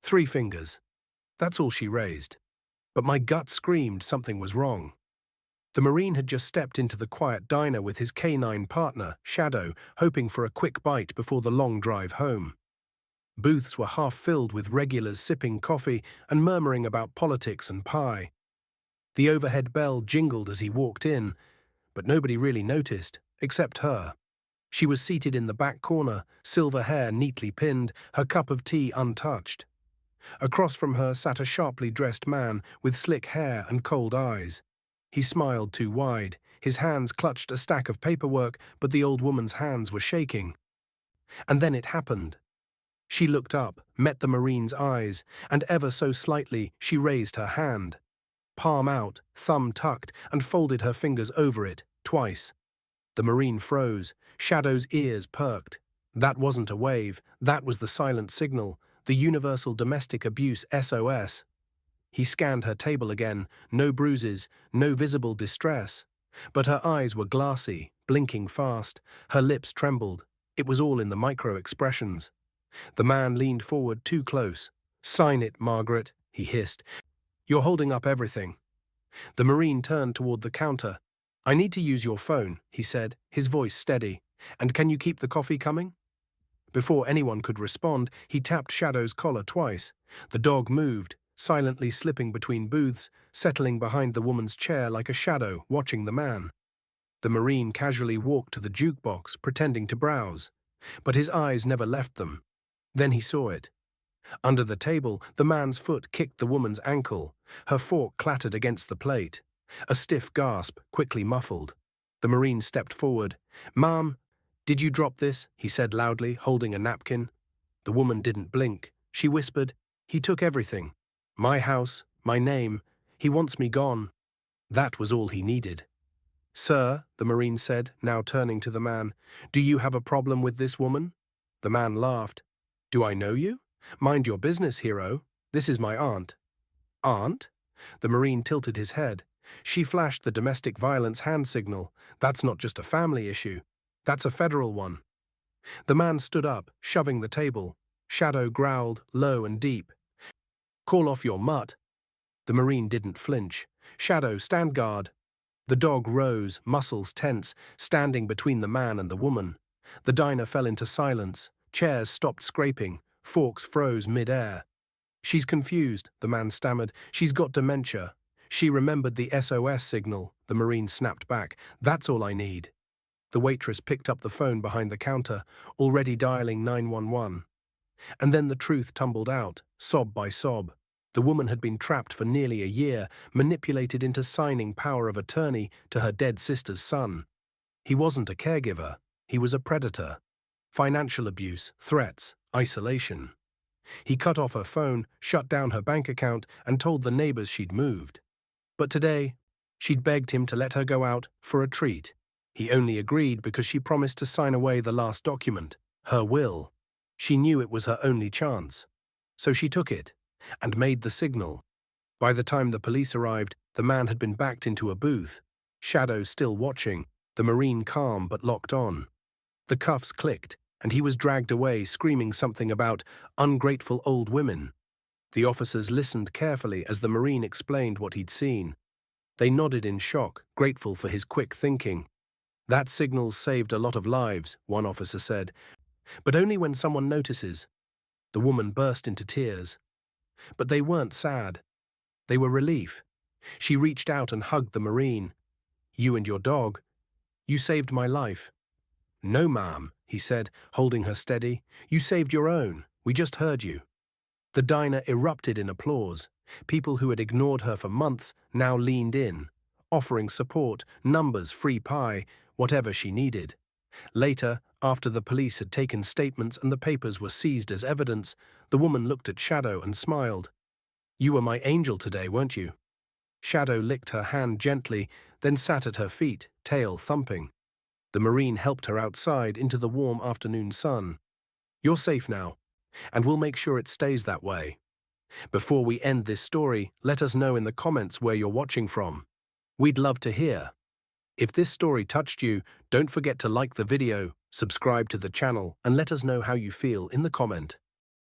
3 fingers. That's all she raised. But my gut screamed something was wrong. The Marine had just stepped into the quiet diner with his canine partner, Shadow, hoping for a quick bite before the long drive home. Booths were half filled with regulars sipping coffee and murmuring about politics and pie. The overhead bell jingled as he walked in, but nobody really noticed, except her. She was seated in the back corner, silver hair neatly pinned, her cup of tea untouched. Across from her sat a sharply dressed man with slick hair and cold eyes. He smiled too wide. His hands clutched a stack of paperwork, but the old woman's hands were shaking. And then it happened. She looked up, met the Marine's eyes, and ever so slightly she raised her hand. Palm out, thumb tucked, and folded her fingers over it, twice. The Marine froze. Shadow's ears perked. That wasn't a wave, that was the silent signal, the universal domestic abuse SOS. He scanned her table again, no bruises, no visible distress. But her eyes were glassy, blinking fast, her lips trembled. It was all in the micro-expressions. The man leaned forward too close. "Sign it, Margaret," he hissed. "You're holding up everything." The Marine turned toward the counter. "I need to use your phone," he said, his voice steady. "And can you keep the coffee coming?" Before anyone could respond, he tapped Shadow's collar twice. The dog moved, silently slipping between booths, settling behind the woman's chair like a shadow, watching the man. The Marine casually walked to the jukebox, pretending to browse. But his eyes never left them. Then he saw it. Under the table, the man's foot kicked the woman's ankle. Her fork clattered against the plate. A stiff gasp, quickly muffled. The Marine stepped forward. "Ma'am, did you drop this?" he said loudly, holding a napkin. The woman didn't blink. She whispered, "He took everything. My house, my name. He wants me gone." That was all he needed. "Sir," the Marine said, now turning to the man, "do you have a problem with this woman?" The man laughed. "Do I know you? Mind your business, hero. This is my aunt." "Aunt?" The Marine tilted his head. She flashed the domestic violence hand signal. "That's not just a family issue. That's a federal one." The man stood up, shoving the table. Shadow growled, low and deep. "Call off your mutt." The Marine didn't flinch. "Shadow, stand guard." The dog rose, muscles tense, standing between the man and the woman. The diner fell into silence. Chairs stopped scraping. Forks froze mid-air. "She's confused," the man stammered. "She's got dementia." "She remembered the SOS signal," the Marine snapped back. "That's all I need." The waitress picked up the phone behind the counter, already dialing 911. And then the truth tumbled out, sob by sob. The woman had been trapped for nearly a year, manipulated into signing power of attorney to her dead sister's son. He wasn't a caregiver. He was a predator. Financial abuse, threats, isolation. He cut off her phone, shut down her bank account, and told the neighbors she'd moved. But today, she'd begged him to let her go out for a treat. He only agreed because she promised to sign away the last document, her will. She knew it was her only chance. So she took it, and made the signal. By the time the police arrived, the man had been backed into a booth. Shadow still watching, the Marine calm but locked on. The cuffs clicked, and he was dragged away, screaming something about ungrateful old women. The officers listened carefully as the Marine explained what he'd seen. They nodded in shock, grateful for his quick thinking. "That signal's saved a lot of lives," one officer said, "but only when someone notices." The woman burst into tears. But they weren't sad. They were relief. She reached out and hugged the Marine. "You and your dog. You saved my life." "No, ma'am," he said, holding her steady. "You saved your own. We just heard you." The diner erupted in applause. People who had ignored her for months now leaned in, offering support, numbers, free pie, whatever she needed. Later, after the police had taken statements and the papers were seized as evidence, the woman looked at Shadow and smiled. "You were my angel today, weren't you?" Shadow licked her hand gently, then sat at her feet, tail thumping. The Marine helped her outside into the warm afternoon sun. "You're safe now, and we'll make sure it stays that way." Before we end this story, let us know in the comments where you're watching from. We'd love to hear. If this story touched you, don't forget to like the video, subscribe to the channel, and let us know how you feel in the comment.